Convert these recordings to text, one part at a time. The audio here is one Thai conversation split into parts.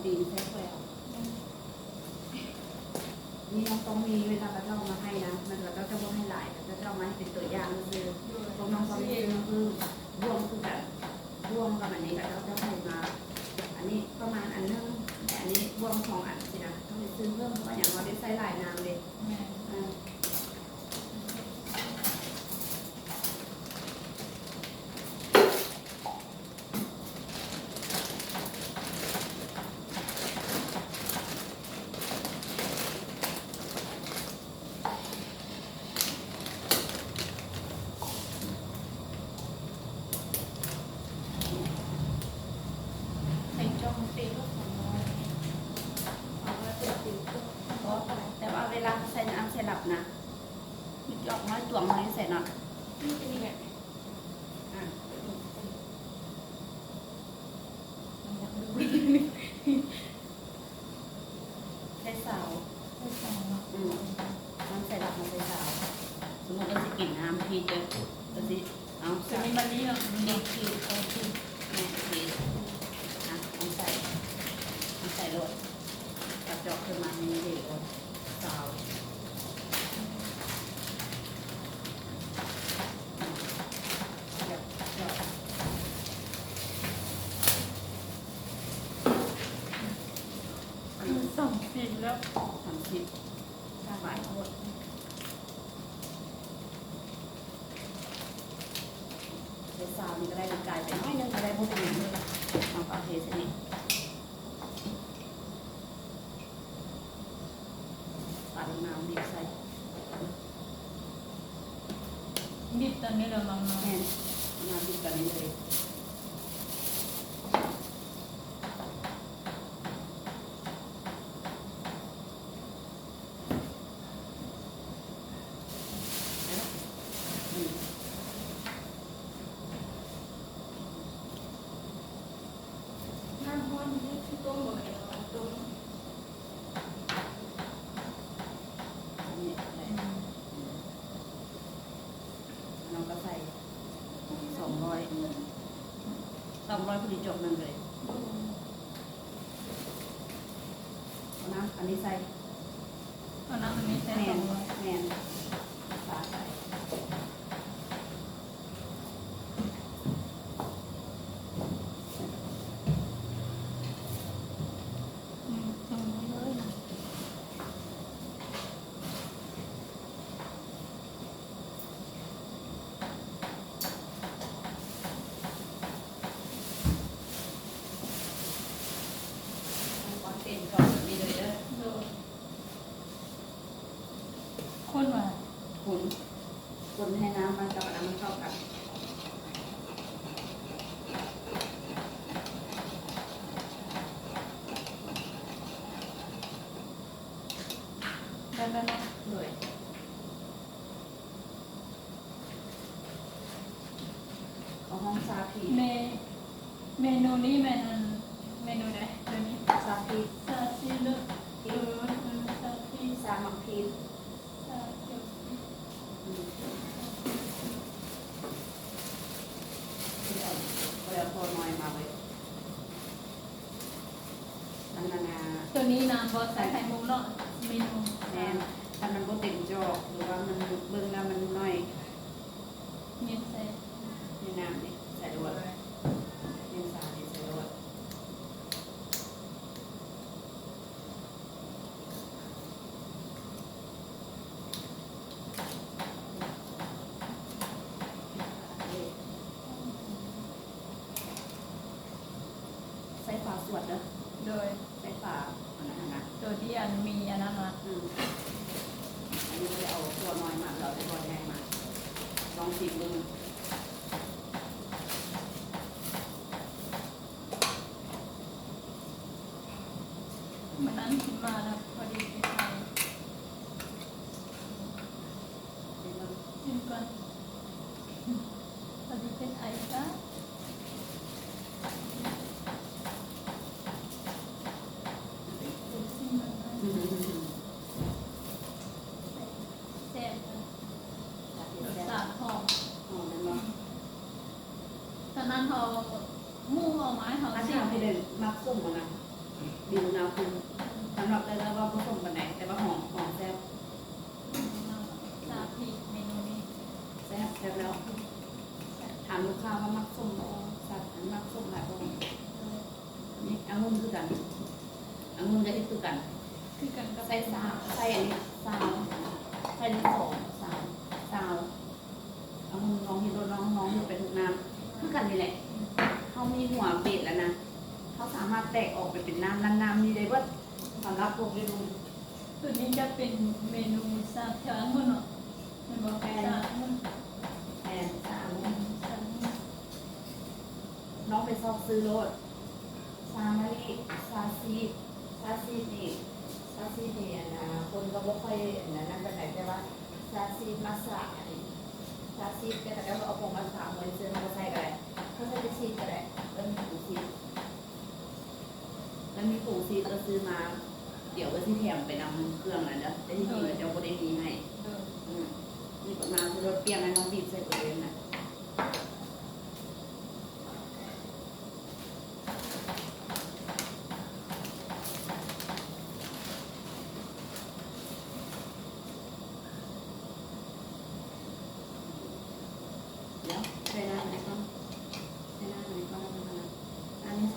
ตีนแซ่บแล้วนี่น้องต้องมีเวลาเราจะเอามาให้นะมันเราจะว่าให้หลายเราจะเอามาให้เป็นตัวอย่างคือพวกน้องต้องมีคือรวมคือแบบรวมกับอันนี้ก็เราจะให้มาอันนี้ประมาณอันนึงแต่อันนี้รวม2 อันสินะต้องไปซื้อเพิ่มเพราะว่าอย่างเราได้ใส่หลายน้ำเลยแต่ว่าเวลาใส่น้ำใส่หลับนะมีจอกน้อยตวงน้อยใส่หน่อยนี่เป็นยังไงใส่สาวน้ำใส่หลับมาใส่สาวสมมติเราจะกินน้ำพีเจอเราจะเอาใส่มันนี้เราดีพีโอพีแม่พีเอาใส่รถกระจอกขึ้นมาในนี้เลยสาว30แล้ว30ถ้าบ่ายหมดเดี๋ยวสาวนี่ก็ได้กายไปน้อยนึงก็ได้พวกนี้เลยเอาเอาเทสนี่ตัดน้ำดิบใส่ดิบตอนนี้เราลองแม่น้ำดิบกันนี้เลยเราก็ใส่200พอดีจบนั่นเลยนะอันนี้ใส่อันนี้ใส่แมนปลาใส่เป็นก่อนแบบนี้เลยเด้อคนว่าคนให้น้ำมันกับน้ำมันเข้ากันได้แล้วนะเลยเอาห้องซาพีเมนูนี้เมนูไหนเมนูนี้ซาพีซาซิลซาพีซามักพีซาเกียวเอาพอน้อยมาไว้อันนั้นตัวนี้น้ำบอสใส่ไข่มุกเนาะเมนูแน่ถ้ามันก็เต็มจอกหรือว่ามันเบิ่งแล้วมันน้อยเมียนใส่ในน้ำนี่ใส่ด้วยเมียนสานี่ใส่ด้วยใส่ฝาสวดเด้อโดยใส่ฝาอันนั้นนะตัวที่มีอันนั้นนะอันนี้ไม่ได้เอาตัวน้อยมาเราจะตัวใหญ่มาลองชิมดูมันนั้นขึ้นมาแล้วพอดีไปใส่ชิมก่อนพอดีเป็นไอซ่าอันที่เราไปเดินมาคุ้มมันนะ บีบมะนาวคือสำหรับเลยแล้วว่าผสมกันไหนแต่ว่าหอมแซ่บ ทราบที่เมนูนี้ แซ่บแซ่บแล้วถามลูกค้าว่ามักส้มบ่สัตว์อันมักส้มหลายบ่นี่องุ่นคือกันองุ่นก็คือกัน คือกันกับ ใส่สาวใส่อันนี้สาวใส่ที่สองสาวองุ่นน้องที่โดนน้องอยู่ไปทุกน้ำคือกันนี่แหละเขามีหัวเบ็ดแล้วนะเขาสามารถแตกออกไปเป็นน้ำนี่ได้ว่าสำหรับพวกเมนู ตัวนี้จะเป็นเมนูซาเทียงุ่นเนาะมันบอกซาองุ่น แทนสาว ซาองุ่น น้องไปซอกซื้อรถซามารีซาซีนี่ซาซีนี่นะคนก็ไม่ค่อยนั่นกันไหนแต่ว่าซาซีมาสะซาซีแต่ถ้าเราเอาผงมาสะเหมือนซื้อมาใส่กันเลยเขาใส่ไปซีกันเลยแล้วมีผงซีแล้วมีผงซีก็ซื้อมา เดี๋ยวก็ที่แถมไปนำเครื่องนั่นนะแต่ที่จริงเดี๋ยวก็ได้มีให้ เออ มีประมาณรถเปรี้ยวนะน้องบีบใส่ตัวเองนะเดี๋ยวใส่หน้าไหนก่อนใส่หน้าไหนก่อนแล้วกันนะอันนี้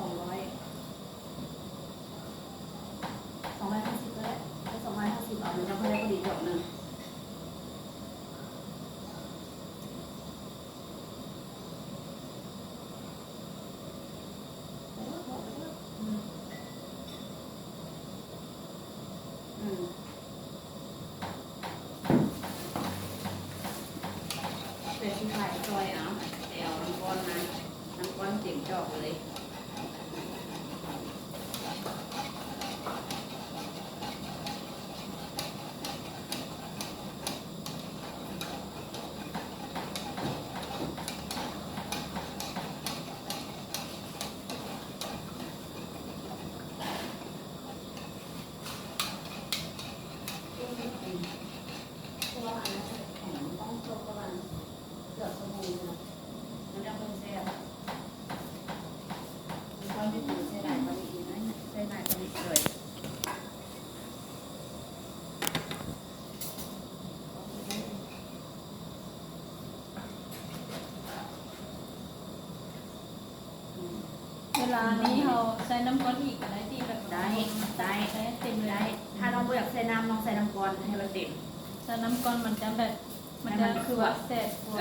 250ก็ได้ให้250เอามันจะพอได้พอดีจบหนึ่งอืมเป็นที่ขายซอยเอาแต่เอาน้ำก้อนนะน้ำก้อนเต็มจอกเลย เพราะว่าอันนั้นแข็งต้องตกประมาณเกือบชั่วโมงนะมันจะเป็นเสียมีความที่ถึงเสียดายตอนนี้นะเสียดายตอนนี้เลยเวลานี้เราใส่น้ำก้อนอีกอะไรที่แบบ ได้ ใส่เต็มเล ได้ ย ถ้าน้องอยากใส่น้ำน้องใส่น้ำก่อนให้มันเต็ม ใส่น้ำก้อนมันจะแบบมันจะคือว่าแซ่บกว่า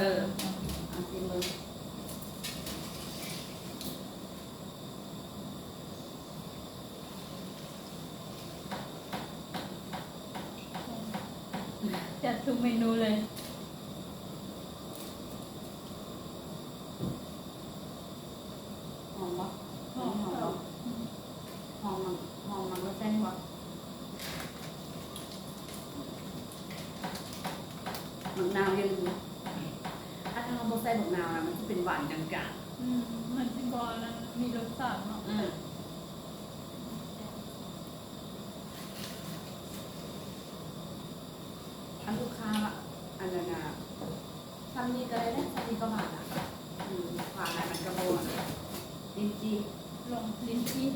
เอาสิมือจัดทุกเมนูเลย หอมปะ หอม หอมปะหอมมันก็เส้นปะหมึกนาวยังอยู่ถ้าเราใส่หมึกนาวนะมันจะเป็นหวานกลาง มันจะบอนั้นมีรสชาติเนาะ ๆอันลูกค้าอันนั้นนะซัมนี่ก็ได้นะซัมนี่ก็หวานอ่ะหวานอะไรมันกระโบนจริง ลงลิ้นที่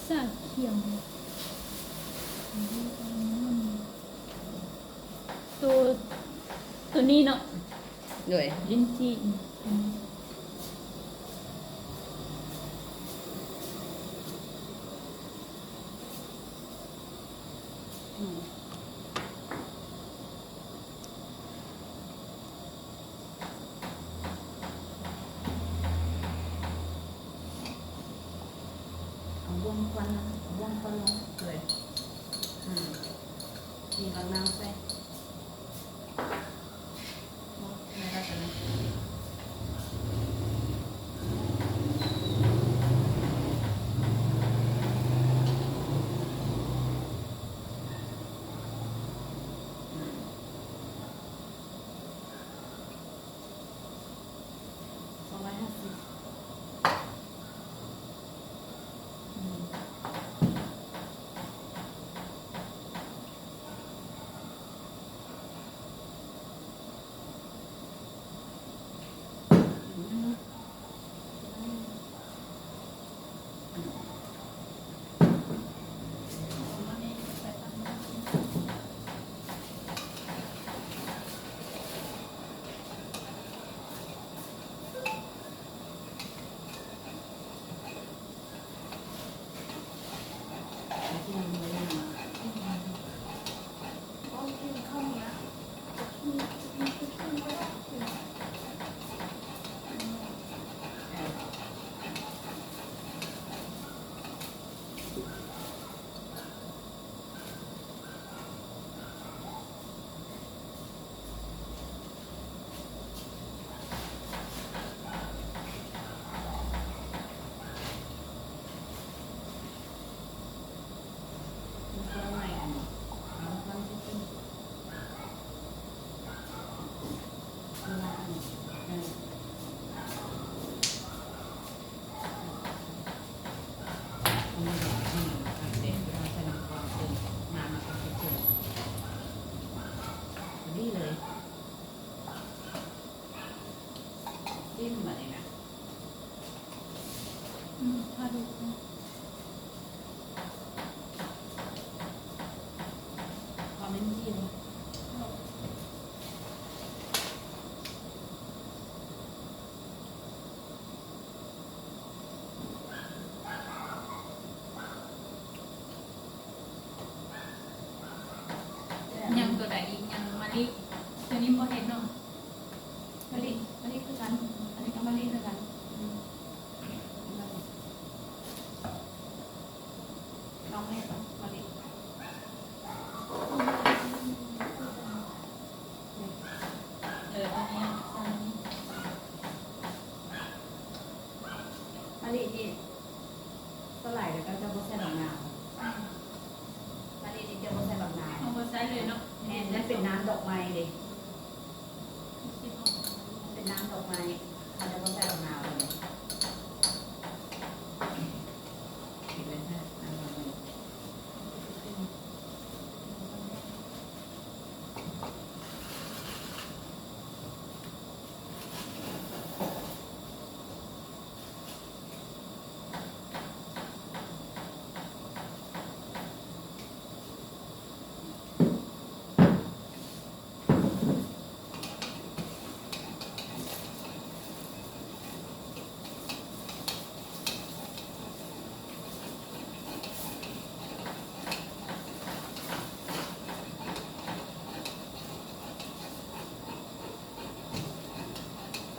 สาเขียวตัวนี้เนาะ ๆเลย ลิ้นจี่ เอาบ้วงควันนะบ้วงควันลงเลยมีบางน้ำใส่ไม่ได้กันนะ250 จิ้มแบบนี้นะ พาดูนะ ความเป็นจิ้มยังตัวใดอีกยังมะลิตัวนี้บ่เห็นเนาะ มะลิคือกันอันนี้ก็มะลิคือกันลองให้มะลิ ตัวนี้สั่ง มะลินี่เท่าไหร่เดี๋ยวก็จะบ่ใส่ดอกนาวมะลินี่จะบ่ใส่ดอกนาว เอาบ่ใส่เลยเนาะ แทนนั่นเป็นน้ำดอกไม้เด็ สิบหก เป็นน้ำดอกไม้เขาจะบ่ใส่ดอกนาวเลยคิดไว้แค่น้ำดอกไม้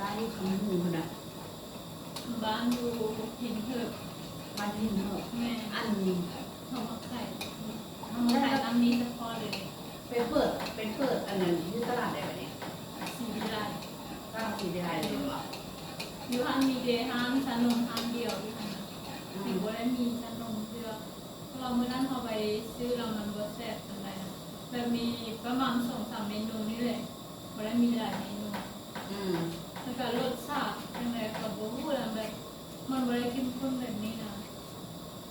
บ้านนี่ทำหูนะ บ้านอยู่หินเหิบ บ้านที่เหนือ แม่ อันนี้ ทำมาไข่ทำมาไข่ตามนี้เฉพาะเลย เป็นเปิดอันนั้นที่ตลาดได้ไหมเนี่ย สีวิไล ก็สีได้เลยเหรอ อยู่ห้างมีเดย์ห้างชั้นนมห้างเดียวอยู่ห้างนะถึงว่าได้มีชั้นนมเพื่อเราเมื่อนั้นเราไปซื้อเรามันก็แซ่บอะไรนะแบบมีประมาณ2-3เมนูนี่เลยว่าได้มีหลายเมนู อืม แล้วก็รสชาติยังไงก็บ่รู้แล้วแบบมันบ่ได้เข้มข้นแบบนี้นะ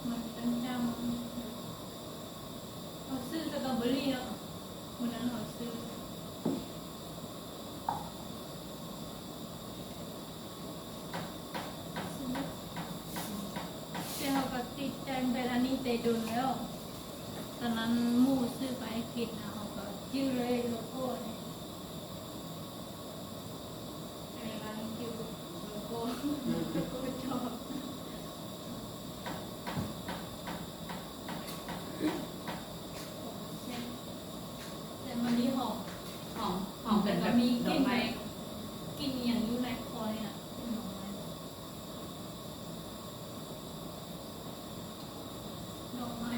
มันจังจังเราซื้อสตรอเบอรี่เนาะวันนั้นเราซื้อแต่เราก็ติดใจแบบอันนี้แต่โดนแล้วตอนนั้นหมู่ซื้อไปกินนะเขาก็ชื่อเลยโลโก้เนี่ยร้านคิวโลโก้ก็ชอบแต่มันนี่หอม หอมเป็นแบบ มี ด ก อ ลิ่ ก น ไม้ กลิ่นอย่างอยู่ในคอเนี่ยกลิ่นหอมไหมดอกไม้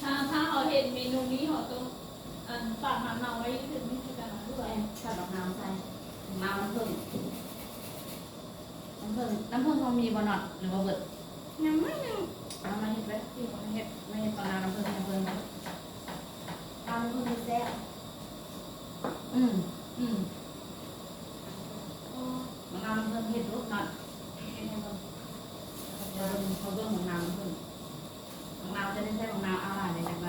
ถ้าเขาเห็นเมนูนี้เขาต้องฝากน้ำเนาไว้ถึงไม่ใช่กันนะด้ว ใส่ ย ใส่ดอกน้ำใส่น้ำผึ้งน้ำผึ้งเขามีบนอดหรือว่าเบิด ยังไม่ยัง น้ำมาเห็ดไว้ที่เขาเห็ดไม่เห็ดตอนน้ำผึ้งน้ำผึ้งมีแซ่บอืม อ๋อ น้ำผึ้งเห็ดรูปนอดเห็ดให้เบิ่งเดี๋ยวเขาเบิ่งของน้ำผึ้งของน้ำจะได้ใช้ของน้ำอะไรในจังไง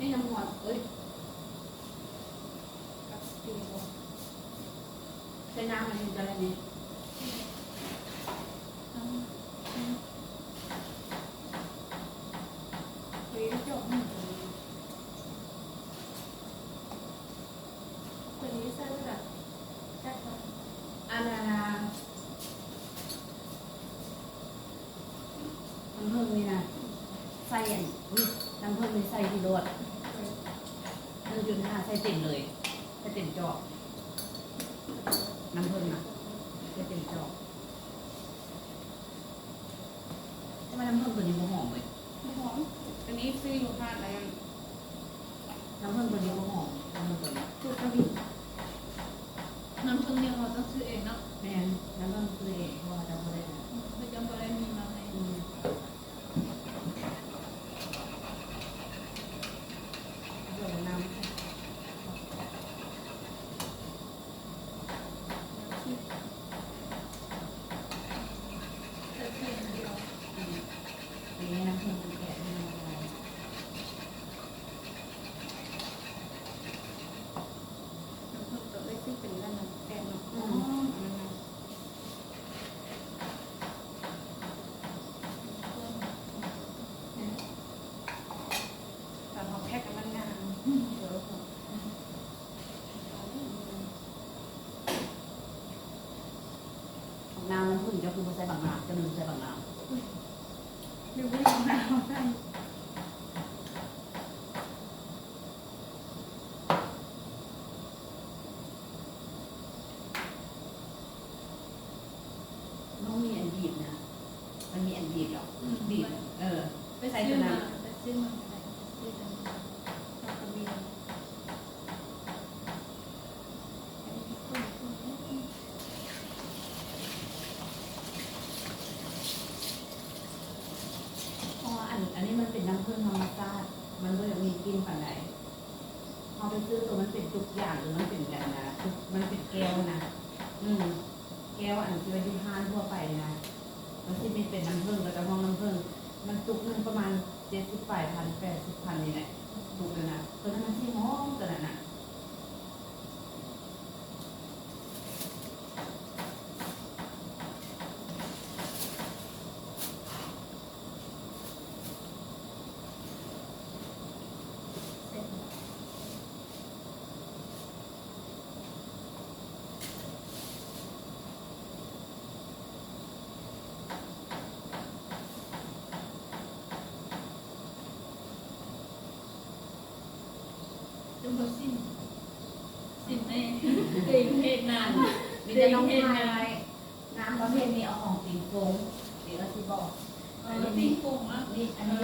นี่น้ำหอมเอ้ยใช้น้ำมันจะอะไรนี่ เฮ้ยจบหนึ่งตัวนี้ใส่แบบแค่ก่อน อันนั้นน้ำผึ้งนี่นะใส่อันอุ๊ยน้ำผึ้งนี่ใส่ที่รวด1.5ใส่เต็มเลยใส่เต็มจอกน้ำผึ้งนะใส่เต็มจอกทำไมน้ำผึ้งตัวนี้มันหอมเลย หอมตัวนี้ซื้ออยู่ห้างอะไร น้ำผึ้งตัวนี้มันหอมน้ำผึ้งตัวนี้ ถูกกระบี่น้ำผึ้งเนี่ยเราต้องซื้อเองเนาะ แม่นน้ำผึ้งตัวเองเพราะว่าจำไม่ได้นะ เราจำไม่ได้มีมาให้ อืมเดี๋ยวน้ำ แต่ น้ำมันพึ่งจะคือใส่บางน้ำจะลืมใส่บางน้ หรือว่าอย่างไรเอาได้ ำน้องมีอันบีบนะมันมีอันบีบหรอกบีบไป ใส่ ซื้ ตั อ วนั้ มาน ไปซื้อมาอะไรซื้อมาจากกระบี่ เพราะว่าอันนี้มันเป็นน้ำผึ้งธรรมชาติมันก็ยังมีกลิ่นปานใดเอาไปซื้อตัวมันเป็นทุกอย่างหรือมันเป็นแบบนะมันเป็นแก้วนะแก้วอันที่ว่าที่ห้างทั่วไปนะมันที่มีเป็นน้ำผึ้งแล้วก็ห้องน้ำผึ้งมันตุกนึงประมาณ70,000 80,000นี่แหละตุกเลยนะตัวนั้นมันที่หอมตัวนั้นน่ะ เสร็จ ดูสินในเองเหตุนาน มีแต่น้องพายไว้น้ำประเภทนี้เอาของติ่งฟงเดี๋ยวเราสิบอก แล้วปิ้งกุ้งอ่ะ นี่อันนี้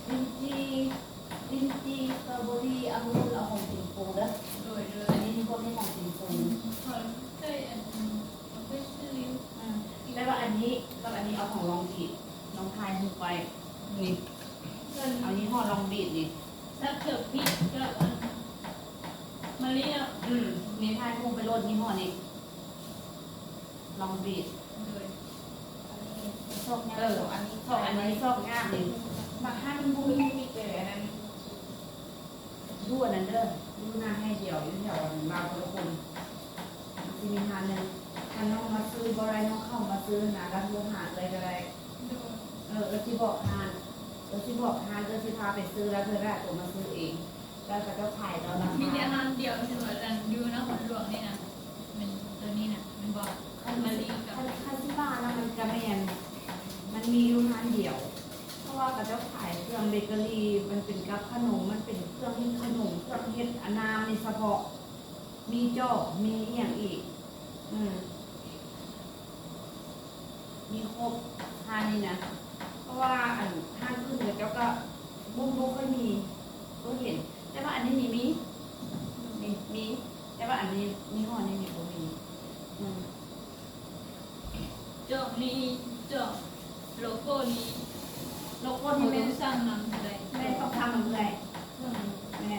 ลิ้นจีสตรอเบอรี่องุ่นเอาของติ่งฟงเด้อ โดย อันนี้พวกนี้ของติ่งฟง ขอใช่อันไปซื้อ แล้วก็อันนี้กับอันนี้เอาของลองบีดน้องพายลงไปนี่ เงิน เอายี่ห้อลองบีดนี่ ถ้าเกิดพริกกับอันมะลิอ่ะ มีพายพุ่งไปโรดยี่ห้อนี้ลองบีด โดย ชอบงานอันนี้ ชอบอันนี้ชอบงามนี่ มาห้ามันบุ้ยมีเกลือนั้น ดูอันนั้นเด้อดูหน้าให้เดียวอยู่แถวบางคนคนที่มีทานหนึ่งถ้าน้องมาซื้อบอะไรน้องเข้ามาซื้อนะแล้วดูหาอะไรก็ได้ โดย ที่บอกทานที่บอกทานที่พาไปซื้อแล้วเธอได้ตัวมาซื้อเองแล้วก็จะถ่ายตอนนั้น มีแต่ทางเดียวที่ว่าอันอยู่นะขนหลวงนี่นะมันตัวนี้นะมันบอกมะลิกับ คาซิบ้านะมันกระแมนมันมีอยู่ทานเดียว เพราะว่าก็จะขายเครื่องเบเกอรี่มันเป็นกับขนมมันเป็นเครื่องเฮ็ดขนมเครื่องเฮ็ดอนามในเฉพาะมีจอกมีอย่างอีก มีครบทานนี่นะ เพราะว่าอันทานอื่นเดี๋ยวเจ้าก็บุ้งค่อยมีก็เห็น แต่ว่าอันนี้มีแต่ว่าอันนี้มีห่อนี้มีบ่มี จอกนี้จอกโลโก้นี้ โลโก้ คน ที่ ที่ แม่ เป็นสร้างนำอะไร แม่ต้องทำมันเลยแม่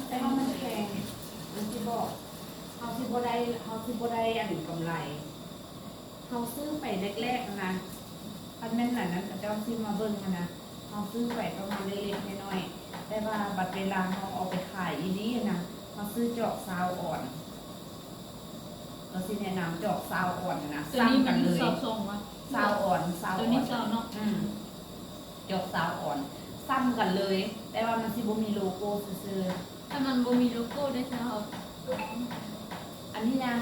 แต่ว่ามันแพงมันที่บอกเขาที่บ่ได้อันกำไรเขาซื้อไปแรกๆนะอันแม่นนั้นเจ้าซื้อมาเบิ่งนะเขาซื้อไปประมาณเล็กๆน้อยๆแต่ว่าบัดเวลาเขาเอาไปขายอีนี้นะเขาซื้อจอกซาวอ่อนเราสิแนะนำจอกซาวอ่อนนะ ตัวนี้มัน เลย สอบส่งวะ ซาวอ่อนซาว ตัว อ่อ นี้ น สอบเนาะ จอกซาวอ่อนซ้ำกันเลย แต่ว่ามันสิบ่มีโลโก้ซื่อ ถ้ามันบ่มีโลโก้ได้จะเอา ๆอันนี้นะ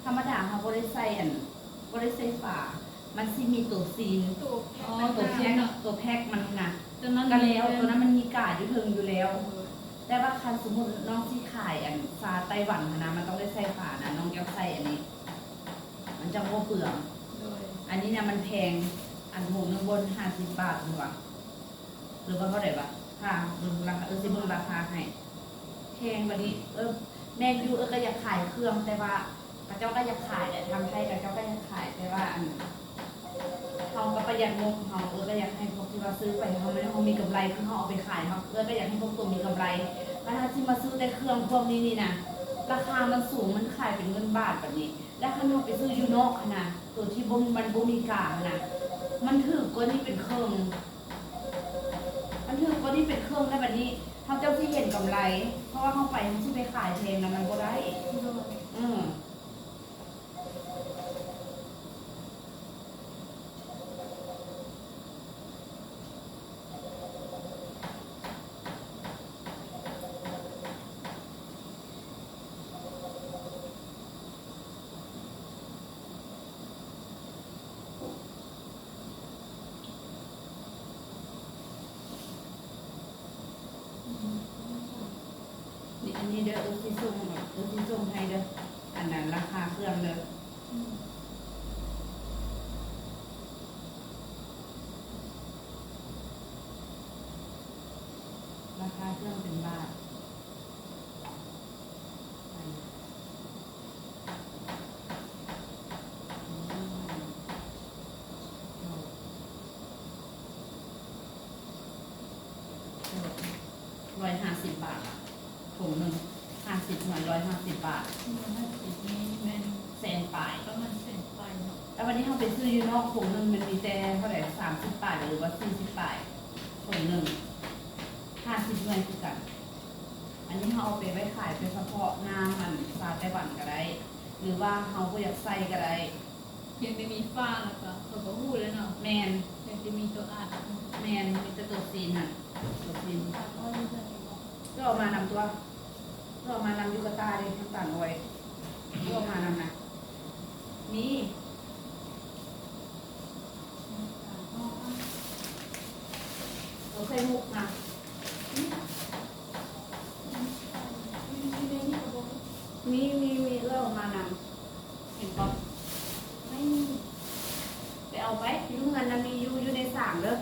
ธรรมดาเขาบ่ได้ใส่บ่ได้ใส่ฝามันสิมีตัวซีน ตัว ตัวแพ็คมันนะ ตัวนั้น ก็แล้วตัวนั้นมันมีกาดอยู่เทิงอยู่แล้ว แต่ว่าคันสมมุติน้องที่ขายซาไต้หวันนะมันต้องได้ใส่ฝานะน้องแก้วใส่อันนี้ มันจะบ่เปลือง โดย อันนี้เนี่ยมันแพงอันถุงนึงบน50 บาทหรือวะหรือว่าเท่าไหร่วะค่ะดูราคาสิเบิ่งราคาให้แพงบัดนี้แม่อยู่ก็อยากขายเครื่องแต่ว่าเจ้าก็อยากขายแต่ทางไทยเจ้าก็อยากขายแต่ว่าอันเขาก็ประหยัดงบเขาก็อยากให้พวกที่ว่าซื้อไปเขาไม่ได้เขามีกำไรคือเขาเอาไปขายเขาก็อยากให้พวกตัวมีกำไรแล้วถ้าที่มาซื้อแต่เครื่องพวกนี้นี่นะราคามันสูงมันขายเป็นเงินบาทแบบนี้ แล้วข้างนอกไปซื้อยูนอกนะตัวที่มันบ่มีกากนะมันถือกว่านี่เป็นเครื่องมันถือกว่านี่เป็นเครื่องแล้วแบบนี้เขาเจ้าที่เห็นกำไร เพราะว่าเขาไปที่ไปขายเพลงนะมันก็ได้ โดย อืม ด้อสิส่งสิส่งให้เด้ออันนั้นราคาเครื่องเด้อ อืม ราคาเครื่องเป็นบาท150 บาทถุงหนึ่ง50 หน่วย150 บาท นี่แม่น แสนปลาย ประมาณ10ไปเนาะ แล้ววันนี้เขาไปซื้ออยู่นอกถุงหนึ่งมันมีแต่เท่าไหร่30 บาทหรือว่า40 บาทถุงหนึ่ง50 หน่วยคือกัน อันนี้เขาเอาไปไว้ขายเป็นเฉพาะงานมันซาไต้หวันก็ได้ หรือว่าเขาก็อยากใส่ก็ได้ เพียงแต่มีฟ้าแล้วก็เขาก็พูดแล้วเนาะ แมน เพียงแต่มีตัวอ่าน แมนมีแต่ตัวซีนน่ะตัวซีน ตัดอ้อยเพื่อนเนาะ ก็เอามานำตัวก็เอามานำยูกาตาเลยทั้งต่างเอาไว้ก็เอามานำนะมีเราใส่มุกนะมีก็เอามานำเห็นปะไม่มีไปเอาไปยุ่งเงินนะมีอยู่ในสั่งเด้อ